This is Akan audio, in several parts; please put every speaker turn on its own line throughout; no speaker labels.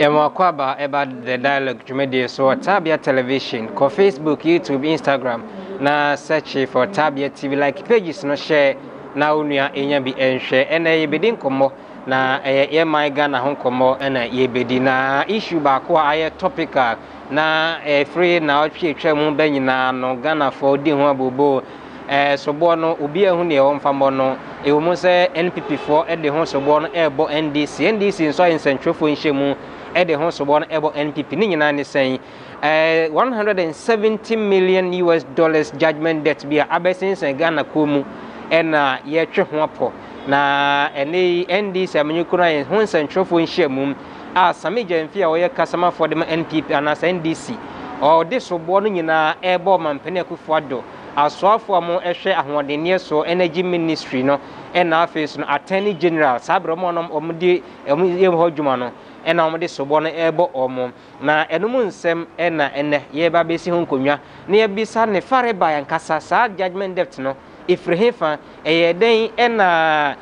Kwaba about the dialogue Jumedi so Tabia Television, ko Facebook, YouTube, Instagram, na search for Tabia TV like pages no share na unia enya bi enhwe ena ye bedin komo na ye my Ghana hon komo ena ye bedi na issue ba ko aye topical na free na otwe mu banyina no Ghana for di ho abobo sobo no obi ehu ne wo mfamo no ewo mu se NPP4 e de ho sobo no ebo NDC nso ensentwefo nhemu e de ho sobo no ebo NPP ni nyina ne sen $170 million judgment debt be abesense Ghana komu ena ye twe ho apo na ene NDC amanyukuna ye ho nsentwefo nhemu a Samija mfi a woye kasama for dem NPP anas NDC o de sobo no nyina ebo mampene akufuado aswafo amo ehwe ahodenye so energy ministry no ena afes no attorney general sabromo no omde hodwuma no ena omde sobo no ebo omo na enum nsem ena ene ye ba besi ho nkonwa na ye bisa ne fare ba yankasa sa judgment debt no ifrehefa den ena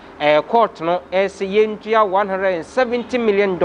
court no ese yentua $170 million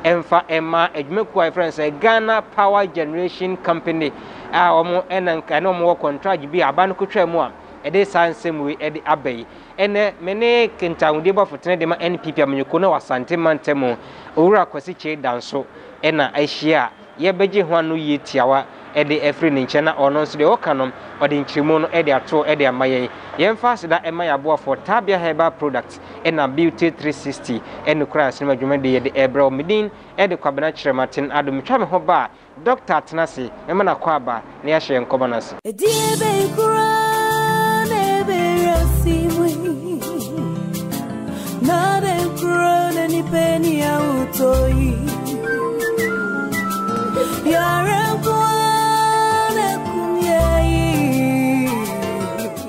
emfa ema adwumaku ai friends Ghana Power Generation Company a omo enanka na omo contract bi aban ko twam a ede sansem we ede abai ene mene kentawude ba fotene de ma NPP amanyuko na wasante mantemo owura kwasi che danso ena ahia ye beje ho anu yetiawa ede efri ne nche na ono nso de okanom ode nchirimo no ede ato ede amaye yemfa sida ema ya boa for Tabia Herbal Products ena Beauty 360 ene kura sinema dwuma de yede ebra omidin ede kwabena chirematin adom twame ho ba Dr. Tenase ema na kwaba na ya hye nkomanase ediebe kura ne be rasiwe na be kura ni peni ya utoi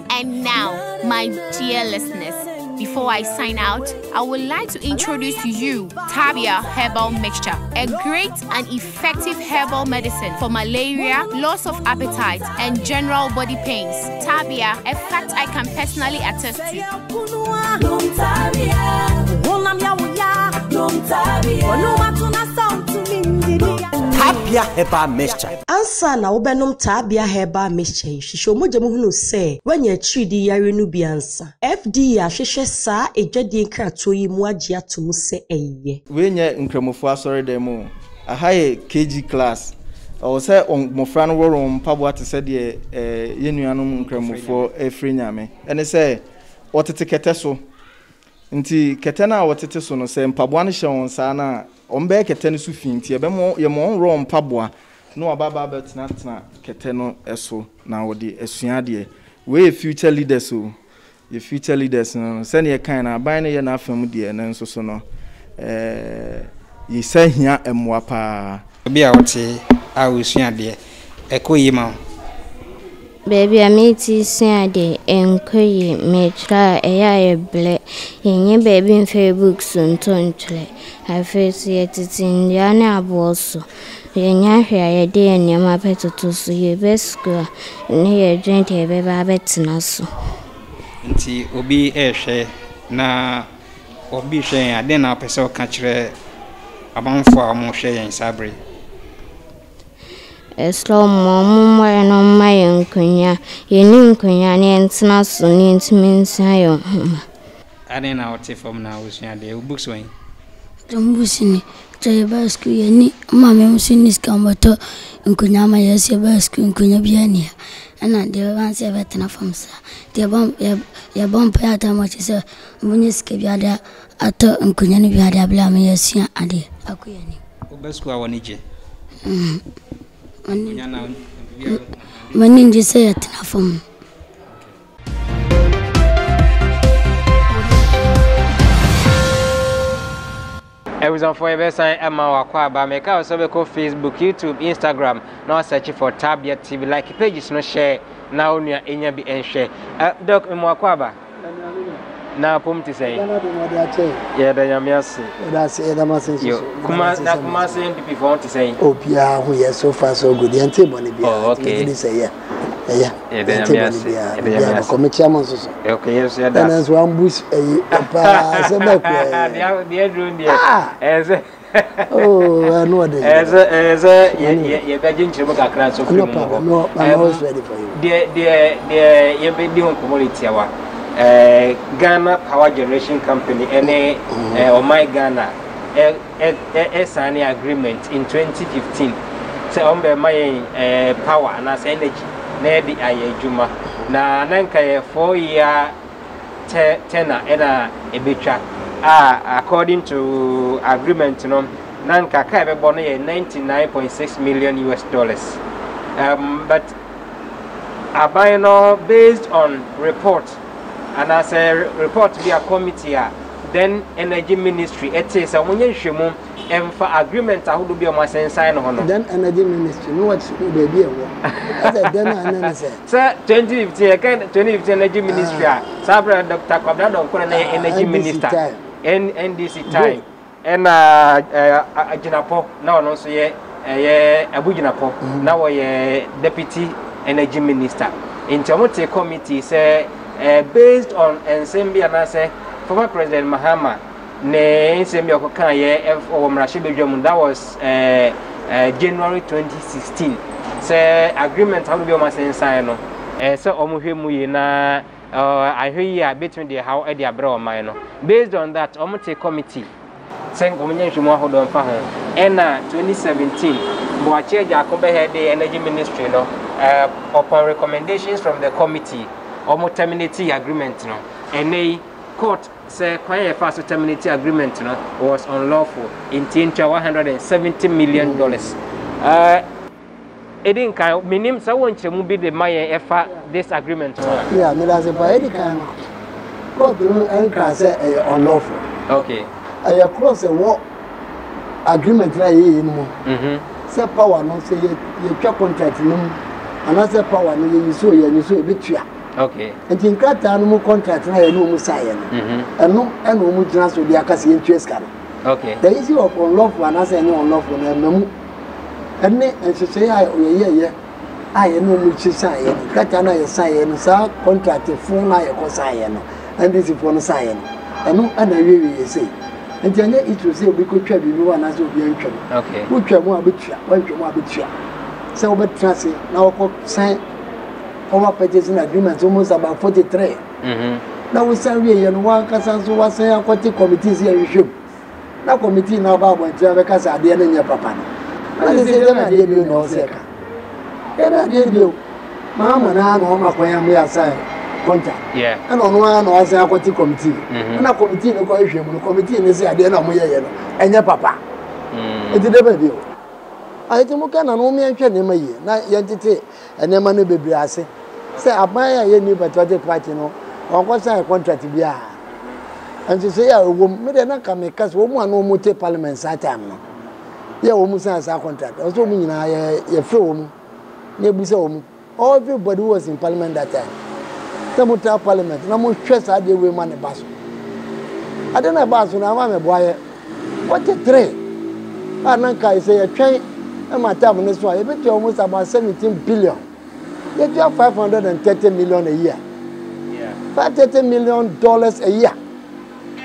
And now, my dear listeners, before I sign out, I would like to introduce to you Tabia Herbal Mixture, a great and effective herbal medicine for malaria, loss of appetite, and general body pains. Tabia, a fact I can personally attest to.
Tabia Herbal Mixture.
Ansa na wobenom Tabia Herbal Mixture. Shisho moja muhunu se wenye chidi yari nubi ansa. FDA hwehwe saa ejwadi nkrato yi mu agye atomu se eye.
Wenye nkramofo asore demo. Ahaye KG class. O se mofra no woro mpabo atese de yenuanom nkramofo efri nyame. Ene se otete kete so. Nti kete na otete so no se mpabo an hye won saa na ombe kete no su finti ebemo ye mo ro mpaboa no ababa betina kete no eso na wodi esua de we future leaders o ye future leaders no se ne kan na ban ne ye na afam de na nso so no ye sahia emwa pa
bia wote a wosua de ekoyima
baby amiti siade enkoyi metra eya ble yenye baby in Facebook suntontle afesi yetitin yana aboso yenya hwa ye de enema petoto so ye besko ne ye dwente ye beba betina so
nti obi ehwe na obi hwe ade na pese o ka kire abanfo a mo hwe yen sabre
Eslo mo no maye nkunya yeni nkunya ne entina so ne ntimi ayo
ade na wote fom na wosua de books wen
Tumbusini tsaye basku yeni mama musini skambato nkunya ma yesi basku nkunya biani ana de wanse betena famsa de bom ya bom pa ta mo chise munye ske biada ato nkunya ni biada bla ma yesi ade akuyani
basku awonije
Maninji say at Nafum.
I was on for a website Emma Wakwaba. Make our social Facebook, YouTube, Instagram. Now search for Tabia TV like pages no share. Now near any be and share. Doc Mwakwaba. Na pomti say. Yeah, the Yamiasi.
That's it. I'm saying.
Kumasi NPP for to say.
Oh, Pia, who is so far so good. Oh,
okay.
Say yeah. yeah. Yeah, come chairman so.
Okay, yes, yeah.
That's one bush pa se be ko.
Dia drone dia.
Oh, I know that.
You begin to look at class of no problem.
No, I'm always ready for you.
You be doing commodity our Ghana Power Generation Company and my Ghana signed an agreement in 2015. So on my power and as energy near the Ayajuma. Na nanka 4-year tenor and a bitra. According to agreement, nanka kaibe bono $99.6 million. But abino based on report, and as a report be a committee, then Energy Ministry it is a munye shemu for agreement I would be on my sign on.
Then Energy Ministry, no what's baby.
Sir, 2015 Energy Ministry, Sabra Dr. Kwabda Don Energy Minister. NDC time and Jinapo now no so Abu Jinapo now deputy energy minister in Tomote committee say based on Ensemble and say former President Mahama ne Ensemble Okokan or Mrashibe that was January 2016 say agreement how to be on my sign no so omuhemu na I hear between the how Eddie Abro minor. Based on that, Omote committee sent communication more hold on for her. And 2017, Boache Jacobe had the energy ministry no upon recommendations from the committee, Omo terminate agreement no. And they court say quite fast terminate agreement no was unlawful in $170 million. Edin kan minim sa wonche mu bi de maye efa this agreement.
Yeah, me that's about any kind. Court no enka say unlawful.
Okay.
I cross a war agreement na ye no. Say power no say ye twa contract no. And I say power no ye so betua.
Okay.
And in krata no mu contract na ye no mu say no. Eno mu gyina so dia ka say interest ka no.
Okay.
The issue of unlawful and I say no unlawful na mamu. And she say, I know which is saying, Katana is saying, sir, contract phone I was saying, and this is for saying. And no, and I really say. And then it will say, we could try you one as of young children.
Okay.
Who try more bit, one to more bit. So, but transit now sign our petition agreements almost about 43. Now we say, we and one cousin who was saying, what the committees here you should. Now, committee now about when Javacas are there in your papa. I say, I did you no second. And I did you. Mamma, now, no, I'm here sign contract.
Yeah.
And on one, I say, I got the committee. And I committee the committee, and they say, I didn't know my yellow. And your papa. It did never do. I think we can only mention him a year. Not yet, and then money baby, I say, I buy a new patriotic party, no, or what's a contract to be. And to say, I will not come because woman no more take parliament that time. Yeah, almost as a contract. Also, mean I film. Everybody was in parliament that time. Some tell parliament, no more stress I did with money bass. I don't know bass when I'm a boy. What a trade. I say a train and my time on this one, I bet you almost about 17 billion. Yet you have $530 million a year.
Yeah.
$530 million a year.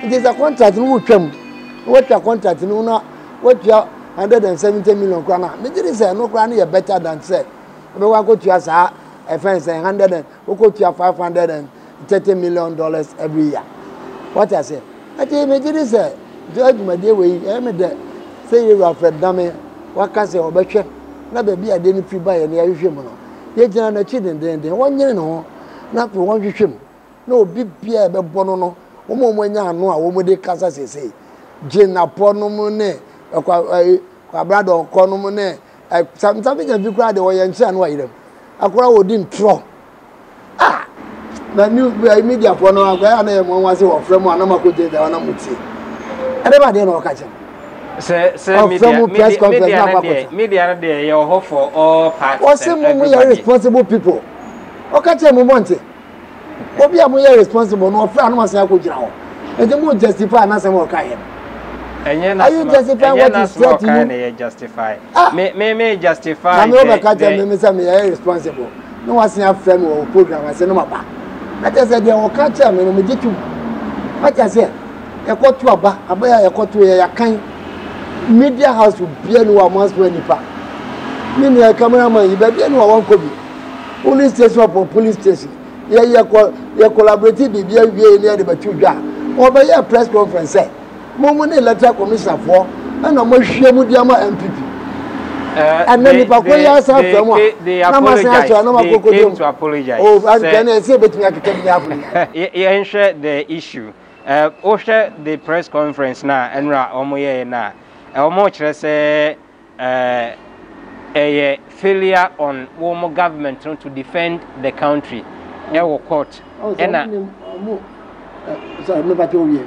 It is a contract in what your contract in what you 170 million krona. Me did say no krona is better than say. We want go to us a fence 100 and we go to $530 million every year. What I say? I tell me did say judge my dear way me there say you are Fred Dame what can say obeche na baby I didn't feel by any you no. Ye jina na chidin den one year no na pe won hwehwem na obi bia be bono no wo mo anya anu a wo mo de kasa sese jina pono mo ne kwa brother kono mo ne something can be crowd or yan chan wa irem akora odin tro na new media pono agwa na e mo wa se wo frem ana makoje da na muti everybody no ka chem
say media there you hope for all parties.
What's the moment you responsible people? Okay, tell me one thing. Obi amu you responsible no friend no say akojira ho. E dey mo justify na say mo ka here. Are you justifying what is said to you?
Justify. Me justify.
I'm over catch me say me responsible. no was your friend or program I say no maba that is the o ka cha me no me jitu what I say e ko to aba abaya e ko to ya kan media house will be no amount for any pa me ne cameraman yi be no won ko bi police station upon police station ye collaborative bibia wie ne de batu dwa o be ya press conference say mo ne electoral commission for na mo hwie mu dia ma MPP and then if I call yourself
they came to apologize.
Oh, and then I say between you
ensure the issue. Osha the press conference na enra omoye na. Omo chere say a failure on Womo government to defend the country. Ewo court.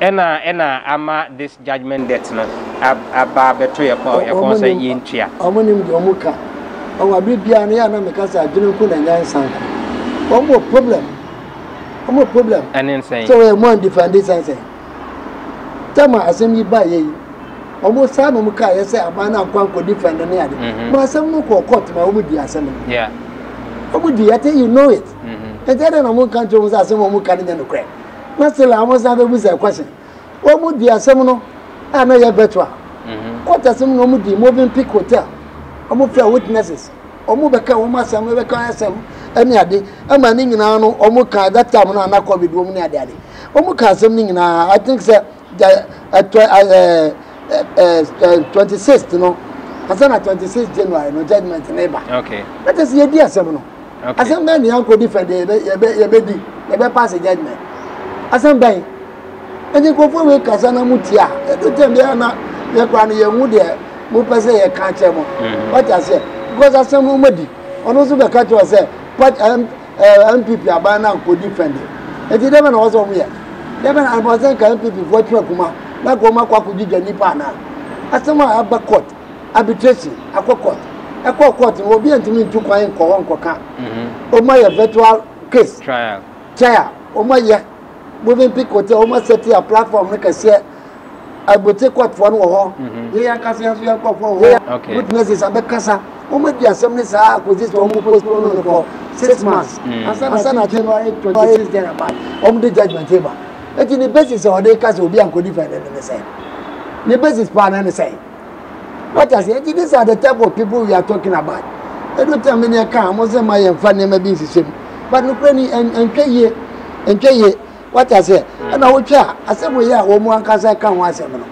Ena ama this judgment debt no aba beto ye ko say yintua
omonim de omuka owa bibia na ya na meka say adwene ku na nyansan omo problem
and insane
so we more defend this say tama asem yi ba ye omo sa no muka ye say aba na akwa ko defend na ya de ma asem no ko court ma omo di asem
yeah
omo di ate you know it and then na mo kan to mo asem omo kan nya no kre Masela amosa be busa question. Omu di asem no ana ye betwa. Court asem no mu di moving pick hotel. Omu fair witnesses. Omu beka omu asem be kan asem ani ade. Ama ni nyina no omu ka that time no ana covid omu ni ade ade. Omu ka asem ni nyina I think say 26th no. Asana 26th January no judgment neighbor.
Okay.
That is ye di asem no. Okay. Asem na ni anko defend ye be pass judgment. Asem ban eni ko fo we kasa na mutia e do tem bia na ye kwa no ye hu de mo pese ye ka che mo what I say because asem no madi ono so be ka che say part MPP aba na ko defend e ti dem na wo so mo ye dem na almost ka MPP for twa kuma na ko ma kwa ku jija nipa na asem aba court arbitration akwa court obi antimi ntu kwan ko nkoka o ma ye virtual case
trial
o ma ye moving pick hotel almost set a platform like I said I will take what for no here kasa so yakọ for witnesses abekasa almost the assembly sa acquisition almost postpone for 6 months asana January 26 there about the judgment table it in the basis of the case obi anko defend and say the basis plan and say what I say these are the type of people we are talking about every time when you come mo say my enfan na be system but no pray and what I say, and I will try. I said, we are one can say, can one seven.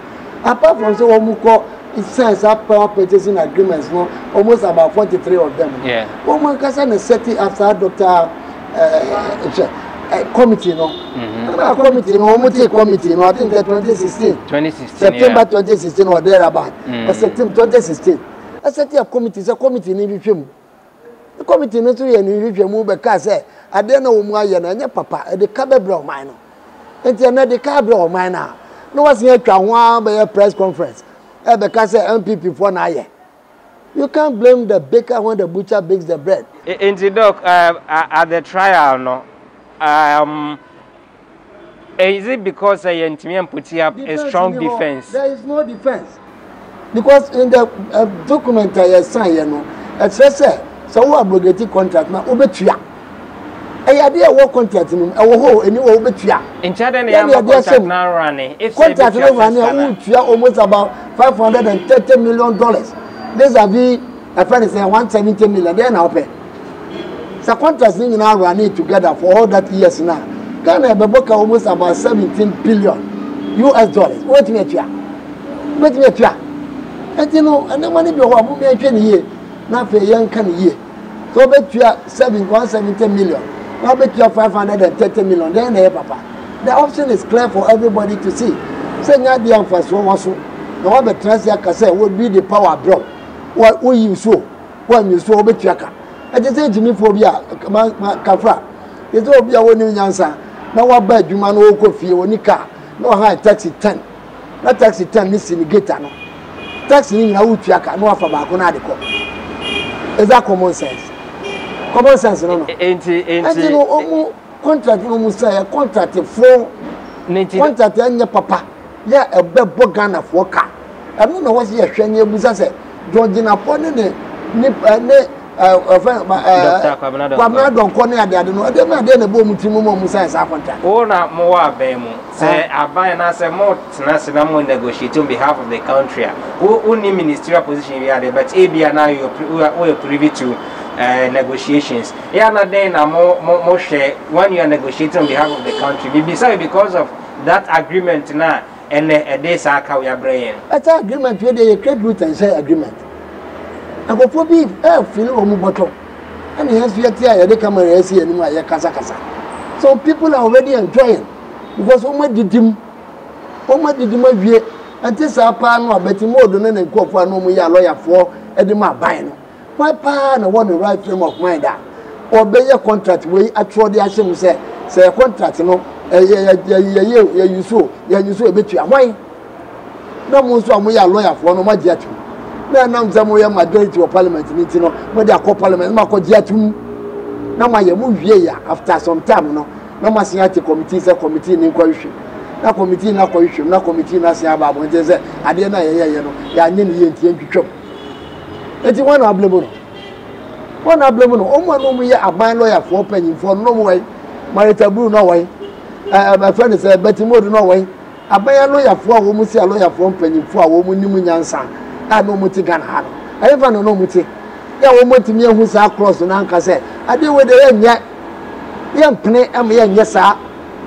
Apart from so, Omuko, it says up power purchasing agreements, no, almost about 43 of them.
Yeah.
One can say, setting after Dr. Committee, no, committee, no, committee, no, I think that 2016, September 2016 or thereabout, or September 2016. I said, a committee in review. The committee no to any review move because I don't know why you know papa the cabebro mine. And the cabebro mine now. No was here to one by a press conference. Because MPP for now. You can't blame the baker when the butcher bakes the bread.
In the doc at the trial no is it because Yentimian put up a strong defense?
There is no defense. Because in the document I signed, you know, it says so we abrogate contract na obetua e ya dey work contract no e wo ho eni wo obetua
in charge na contract na running if
contract na running we tua almost about $530 million this have a friend say 170 million then na open so contract ni na running together for all that years now Ghana be book almost about 17 billion US dollars what me tua and you know and the money be ho mo me atwa ni ye na fe yan kan ye so betua 170 million now betua 530 million then papa the option is clear for everybody to see say nya dey amfa so wo so na wa be transfer ka say would be the power block what you so what you so betua ka e je say jimi fo bi a kafra e so obi a woni nyansa na wa ba adwuma na wo kofie woni ka na wa ha taxi 10 na taxi 10 ni sinigata no taxi ni na wo tua ka na wa fa ba ko na de ko. Is that common sense? Common sense, no.
And you
know, contract no say contract for contract any papa. Yeah, a bed Ghana for car. I don't know what you are saying. You say Georgina Pony Kwamna Donko ne ade no ade na ade na bo mutimu mo musa esa contract
o na mo wa ben mu say aban na say mo tena se na mo negotiate on behalf of the country o ni ministerial position we are but ebia now you are privy to negotiations ya na then na mo share when you are negotiating on behalf of the country because of that agreement na and a sa ka we are bringing
that agreement we dey trade route and share agreement agofo bi feel omu bottom and yes we are the camera yes here anymore ya kasa so people are already enjoying because omo didim awie anti sa pa no abeti modo na nkofo anu omu ya lawyer for edima ban no why pa na one the right frame of mind that obey contract we atro de ahyem say contract no ya yuso ebetua why na mo so amu ya lawyer for no magia tu na nzamo ya majority of parliament meeting no mo de akọ parliament ma ko gia tu na ma ye mu wie ya after some time no na ma se ati committee say committee ni kwa hwe na committee na kwa hwe na committee na se aba bo nje say ade na ye no ya nye ni ye ntie ntwitwam eti one ablemo no omo no mu ye aban lawyer for penyin for no mo wai Marita Bru no wai my friend say Betimodu no wai aban lawyer for wo mu si lawyer for penyin for wo mu nimu nyansa a no muti gan ha I even no muti ya wo motimi ehu sa cross na anka say ade we de ye mpene am ye nye sa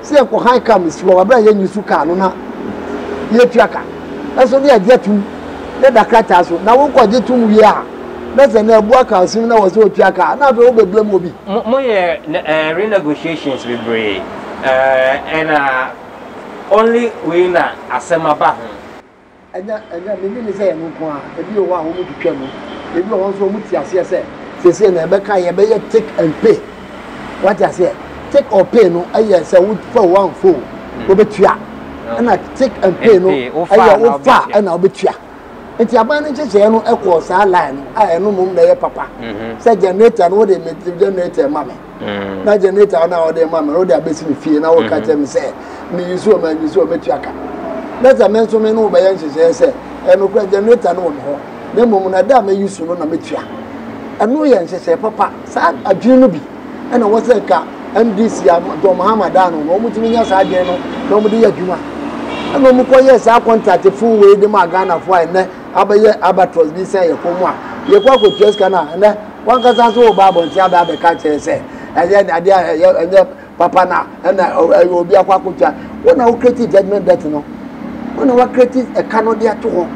se ko han kam si wo abra ye nyusu ka no na ye tuaka eso ne ade tum ne dakrata so na wo ko je tum wi a na se na ebu aka sim na wo so tuaka na be wo beblem obi
mo ye renegotiations we bring and only we na asema ba ho
enya me say no ko a ebi o wa ho mu twitwa mu ebi o so mu ti ase se na ebe ka ye be ye take and pay what I say take or pay no aye say wo for one full wo betua na take and pay no aye wo fa na wo betua enti aban ne cheche no ekwo sa line a eno mum na ye papa say generator no dey make generator mame na generator na wo dey mame wo dey abesi mi fie na wo ka tell me say me use o betua ka let's mention me no be yan cheche say eno kwa generator no ho na mum na da me use no na metua eno ye cheche papa sa adwin no bi ena wo say ka MDC do Muhammad anu no mutimi nya sa adwin no no mu de adwuma eno mu ko yes a contract full way de ma Ghana for ene abaye abatros bi say ye komu a ye kwa ko treska na ene wan ka san so ba bon ti aba be ka che say ade papa na ena obi akwa ko twa wona wo create judgment that no wona wo create a canon dia to ho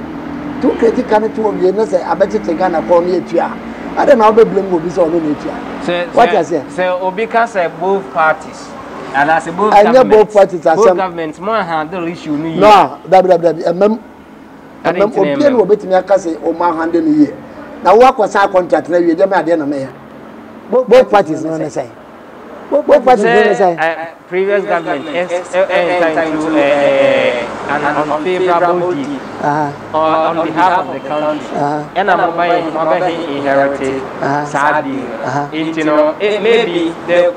to create canon to obi no say abete Ghana ko no etua ade na obi blame obi so no etua what I say
obi can say both parties and as both governments more handle issue
no that obi no obetimi aka say o ma handle no ye na wo akwasa contract na wie dem ade na me ya both parties no say both parties no say
previous government entitled to an unfavorable deed on behalf of the country and I'm inherited sadly you know maybe there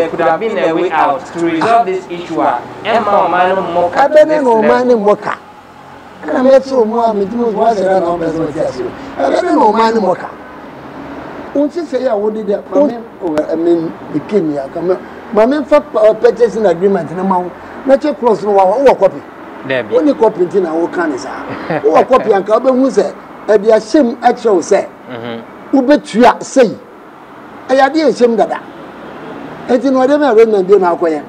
could have been a way out to resolve this issue and
moka and I so more meetings was around no money moka unti say ya wodi de I mean the Kenya come mama for purchasing agreement na ma na check cross no wo copy
there be
only copy tin na wo kan sa wo copy anka be hu say e dia shem actual say wo betua say ayade e shem dada enti no de ma arrangement bi na akoye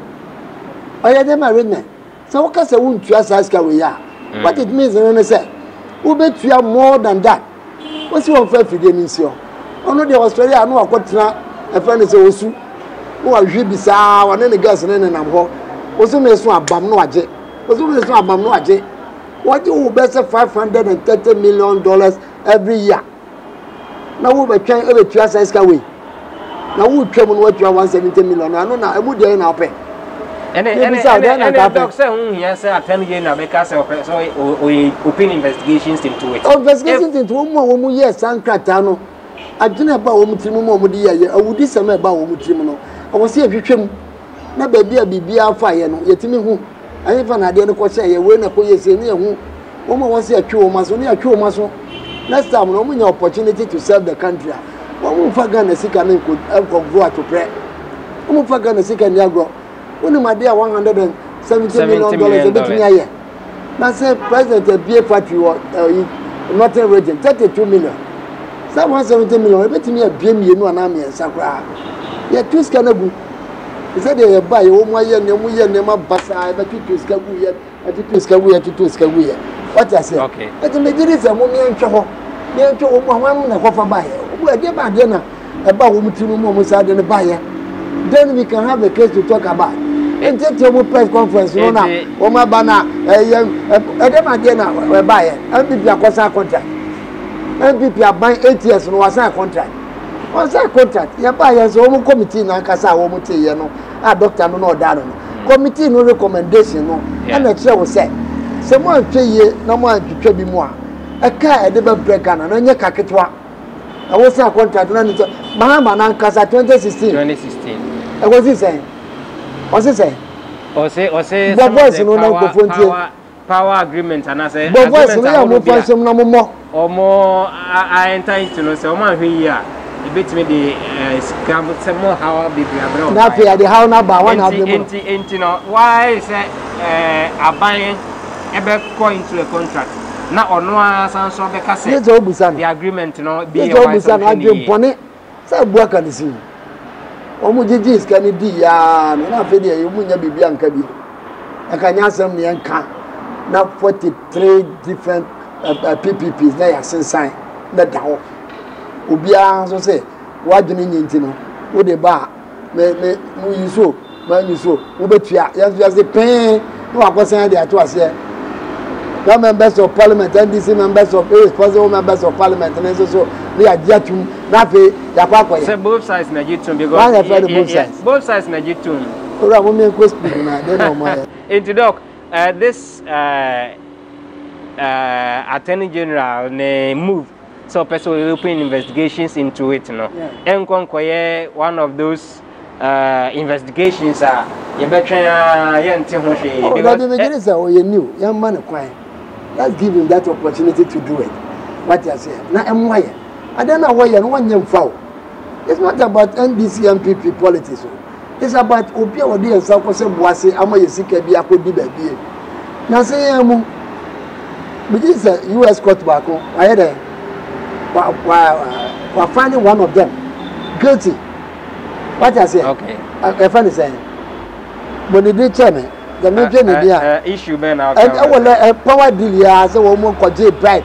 ayade ma arrangement so wo ka say wo ntua sa ska we ya what it means no say wo betua more than that wo si won fa fide ni nsi o ono de Australia no akotena e fa ne say osu wo ahwe bisa wona ne gas ne nam ho osu me so abam no age what you best $530 million every year now we be trying to try size way now we try to what you 170 million no na e mu dey na pay
and doctor say here say attend here na make us so open investigations into it
investigations into wo mu yes sankrata no adwena ba wo mu tirim mo de ye awudi sema ba wo mu tirim no o se ahwehwem na ba bia bibia afa ye no yetimi hu ayi fa na de no ko che ye we na ko ye se ne hu wo mo won se atwe wo maso ne atwe wo maso next time no mo nya opportunity to serve the country wɔn fa Ghana sika ne nkɔ grow atopre wɔn fa Ghana sika ne agro wɔn mu ade a $170 million betumi ayɛ na sɛ president abie factory wɔ northern region 32 million sɛ 170 million betumi abie mienu anaa mmiɛnsa koraa yɛ tu sika na gu sɛ de yɛ ba yɛ wɔn ayɛ ne mu yɛ ne ma basa ɛbɛtutu sika gu yɛ ɛtutu sika gu yɛ ɛtutu sika gu yɛ wɔte ase ɛti megye sɛ mo miɛntwɛ hɔ miɛntwɛ wɔn mu wɔn na kɔfa ba yɛ wɔn ɛdeɛ ba adeɛ na ɛba wɔn ti no mu wɔn sa de ne ba yɛ then we can have a case to talk about ntɛtɛ press conference no na wɔn aba na ɛdeɛ ba adeɛ na ɛba yɛ MPP akɔsa contract MPP aban 8 years no wasan contract wasan contract yɛ ba yɛ so wɔn committee na nkasa a wɔn te yɛ no a doctor no na ɔda no committee no recommendation no ɛna kyerɛ wɔ sɛ mo antwe yie na mo antwitwa bi mu a ɛka ɛde bɛ brɛ Ghana na nyɛ kaketewa ɛwɔ sɛ contract na ne so mahama na nkasa 2016 ɛwɔ si sɛn ɔse boys no na nkɔfo ntie
power agreement and I say
boys no ya mo fansem na mo mo
omo I enter into no say omo ahwe yi a ebetime de scam say mo how be bra
na fe ya de how na ba one have them
enti no why say aban ebe go into a contract na ono asan so be ka say the agreement no be
your wife and adwe bone say bua kan si omo gigi iska ni di ya na fe de yo munya bibia nka bi aka nya asem ne nka na 43 different PPPs na ya sensan na dawo obia so say wadwene nyinti no wo de ba me mu yiso ma yiso wo betua ya say pen no akosan de ato ase the members of parliament NDC members of responsible members of parliament and so they are jatum na fe ya kwa kwa
say both sides na jitum because both sides na jitum
ora mo me ko speak na dey no more
into doc this Attorney General ne move so person will open investigations into it no enkonkoye one of those investigations are you betwe yente ho hwe
because the Nigerians are you new young man kwan let's give him that opportunity to do it what you say na emwaye I don't know why you want him foul it's not about NDC and MPP politics it's about obia wodi ensa ko se boase amaye sika bi akodi ba bie na say am because the US court back I had a finding one of them guilty what I say
okay
I find it saying when they did chairman the major
issue man
and I will a power deal ya so we mo ko bribe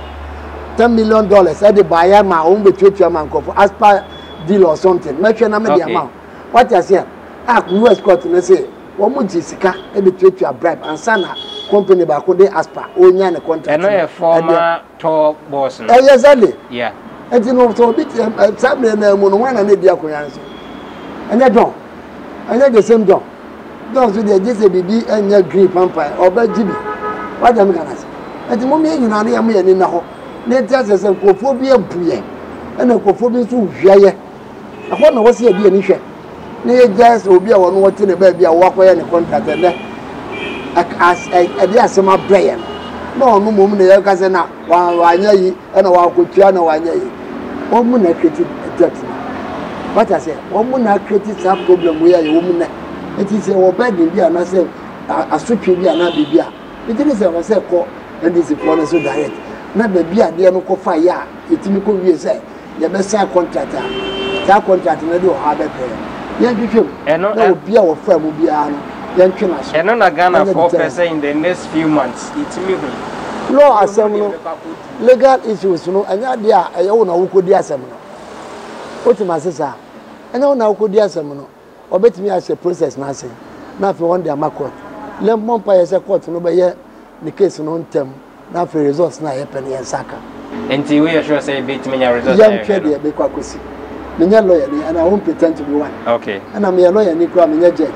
$10 million I dey buy my own between chairman as per deal or something make sure na me the amount what I say US court na say we mo jisika e between your bribe and sana company ba ko dey aspa onya ne contract
and no former top boss no
exactly
yeah
and you know so bit family na mu no wana na dia ko yanso and the same don so dey just a bibi anya green pampa oba gibi what am gonna say and mo me nyina na yam ye ni na ho na tia se kofo bi abuye na kofo bi so hwiaye aho na wo se bi ani hwe na ye just obi a wono wote ne ba bi a wo akoye ne contract na as a asema brain no no mum na ya ka se na wanya yi na wa kotua na wanya yi o mu na create debt what I say o mu na create that problem we are o mu na it is o bed bi ana se asotwe bi ana bibia it is say o se ko and this for so direct na ba bi ade no ko fa ya etimi ko wie say ya be sign contract that contract na do ha be pay ya twetwem na obi a wo fa mu bia no
and on a Ghana for in the next few months it's me
law assembly legal issues no anya dia ayo na wukodi assembly otima sesa anya na wukodi assembly no obetimi ase process na ase na fe on dia court le mompa yese court no be ye the case no ntem na fe results na ye pen ye saka
enti we sure say betimi ya results
ya twede ye be kwakosi menya lawyer ni and I won't pretend to be one
okay
and I'm a lawyer ni kwa menya judge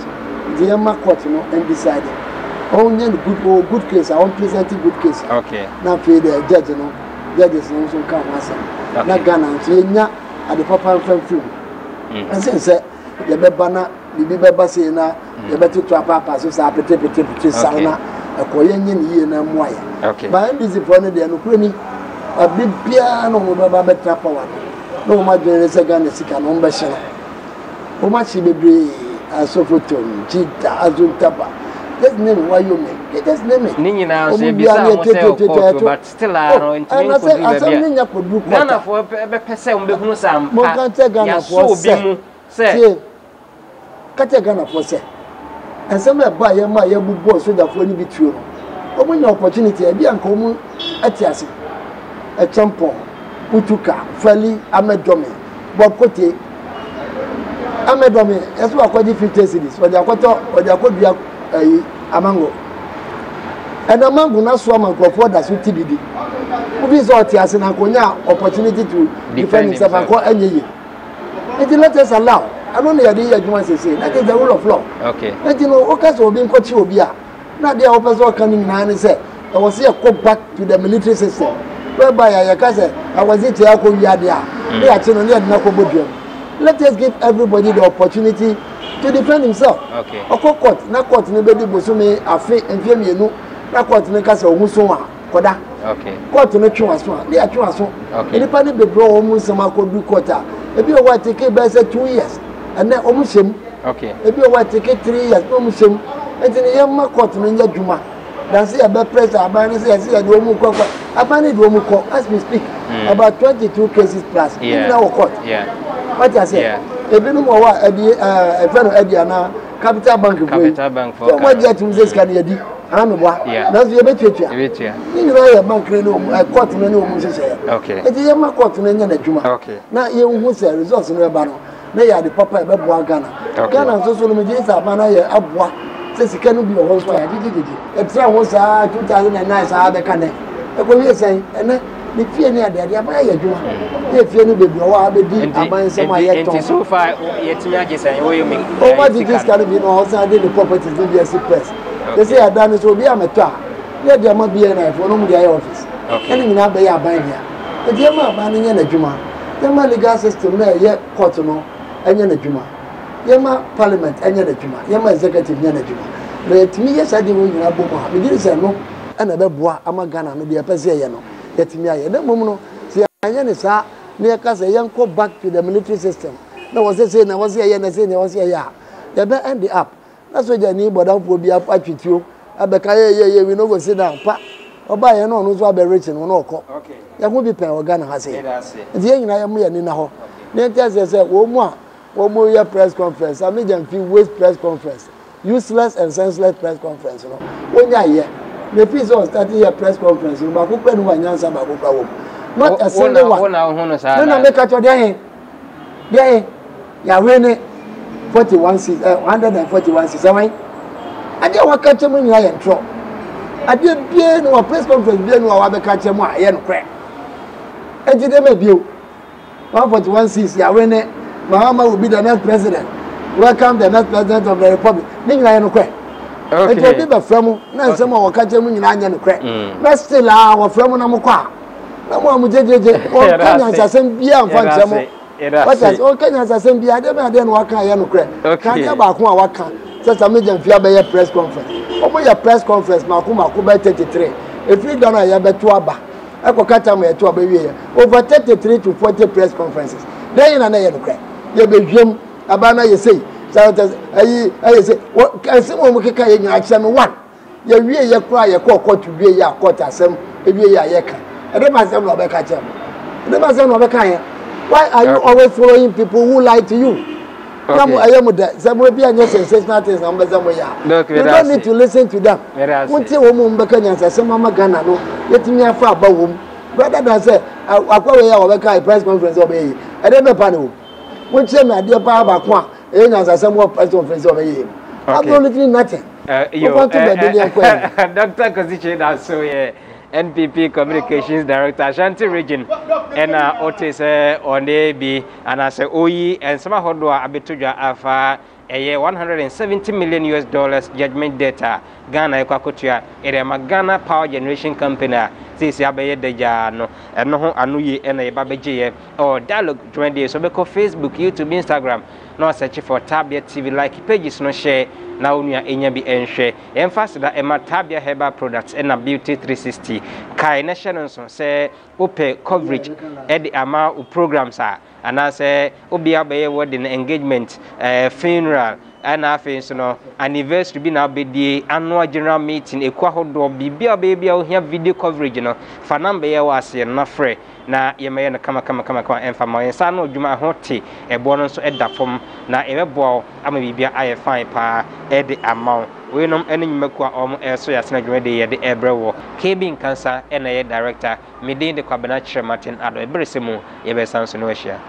the Yama court no and decide only good case I want present good case
okay
now for the judge no judges no so can answer na Ghana so nya at the papa and film and say the beba bibi beba say na the better to papa so say pete sauna akoye nyi ye na moya
okay
but this for no dey no kroni a bibia no mo beba better power no ma dwene se Ghana sika no mbe hye no o ma chi bebre asofoton jita azuntaba just name why you make just name it
ni nyina so bi sa mo say but still no ntimi ko du bia Ghana for be pese mo be hunu sam
mo kan te Ghana for say kate Ghana for say ensem e ba ye ma ye bubu so da for ni bi tuo o mo nya opportunity e bi anka o mo atiase e champion utuka fali amedomi bob kote amedomi eso akodi 50 cities o dia kodua amango and amango na so amankofo da so tibidi ubi so atiase na konya opportunity to defend himself and call anyeye it let us allow I don't know yadi adwuma say that is the rule of law
okay
and you know okaso obi nkochi obi a na dia opeso kan ni na say I was here go back to the military system whereby I was it here go wiade a they are no na ko bodua let us give everybody the opportunity to defend himself
okay
court na court ni be di bosume afi enfie mienu na court ni kasa ohun so a koda
okay
court no twa so a they are twa so
okay
nipa ni be bro ohun sama ko du court a ebi o wa take be say 2 years and then ohun shem
okay
ebi o wa take 3 years ohun shem enti ni yema court no nya dwuma dan say be press abani say say do ohun kokko abani do ohun ko as we speak about 22 cases plus in our court what I say ebi no mo wa edi friend edi ana capital bank
for
so what get to say scan yedi anu bwa na so ye betuatua ni nyina ye bank no court no ni o mo sese
okay
edi ye ma court no nya na dwuma
okay
na ye hu say results no e ba no na ya de papa e be bua Ghana Ghana so no me je sa ba na ye aboa se sika no bi o ho so ya didi e tra ho sa 2009 sa be kan e ko ye say ene ni fie ni ade aba ya dwuma e fie no bebi o wa be di aban se ma ye ton
so far yetimi agesa wo yo me
o ma di this can be no house and the properties in the press they say adan so bi ameto a ye de ma bi na fo no mu dia office ene nyina be ya aban dia e de ma aban nya na dwuma ye ma legal system na ye court no enya na dwuma ye ma parliament enya na dwuma ye ma executive nya na dwuma na yetimi ye sade wo nyina bo ma be di se no ena be boa ama Ghana no de pese ye no yetimi aye na mum no se anya ne sa na ka say yanko back to the military system na was say na was ye na say na was ye ya they be end up na so jani bodan po bi atwitio abeka ye we no go sit down pa oba ye no no so aberich no no ko
okay
ya go bi pen organ ha say nti ye nyina ye mu ye ni na ho na ntia say wo mu ye press conference am jam fi waste press conference useless and senseless press conference no wonya ye the piece of starting your press conference ba ko pe no wanyansa ba ko pa wo not a single one no make at your day ya we 41 seats 141 seats am ade wa ka chemu nya ye ntro ade bie no press conference bie no wa be ka chemu a ye no kre enti de me bio 141 seats ya we ne Mahama will be the next president welcome the next president of the republic ni nya ye no kre enti obi be fremu na nsem wa ka chemu nya anya no kre na still a wa fremu na mo kwa na mo amujejeje o kanya nsasem bia mfa nchemo what is o kanya nsasem bia de me ade no waka ye no kre kanya ba ko a waka sasa me jamfia be ye press conference o mo ye press conference ma ko be 33 if you don't ya be to aba e ko kata mo ye to aba wie over 33 to 40 press conferences then na ye no kre ye be hwem aba na ye sei ayi say asem mo keka ye nya akyem 1 ye wie ye kra ye ko court wie ye court asem e wie ye ye ka why are you always following people who lie to you? You don't need to listen to them. Rather than say, I press conference obey. I don't know panel. Which my dear Papa, absolutely nothing.
Dr. Koziche, that's so yeah. NPP Communications Director Ashanti Region and Otis on AB and as OE and some hodwa abituja afa a $170 million judgment data Ghana Ekwakutia Ghana Power Generation Company Stacy abeye deja no eno ho anu ye ena ye ba beje ye or dialogue join dey so be ko Facebook, YouTube, Instagram no search for Tabia TV, like pages no share na onua enya bi enhwe emphasize da ema Tabia Herbal Products and Beauty 360 kai na hye no so say open coverage e the ama programs and I say obi abaye wedding engagement funeral and afei so no anniversary bi na abedie annual general meeting ekwa hodo bibia bibia o hia video coverage no fa number ye wase na frɛ na yemaye no kama emfa ma yensa no dwuma hote ebo no so eda fom na ebebo ama bibia aye fine pa e de amount we nom ene nyimaku a om so ya sena dwuma de ye de ebrewo KB Cancer ena ye director midin de Kwabena Chere Martin Ado eberesemu ye be sanso no ahia.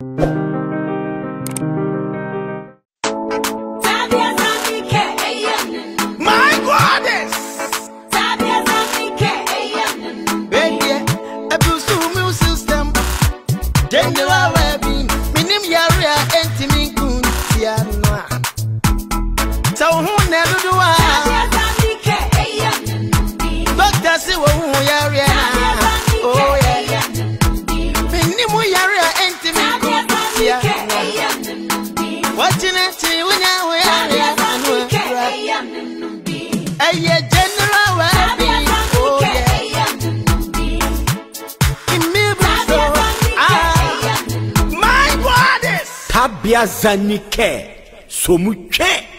Tabia Zanike Somuche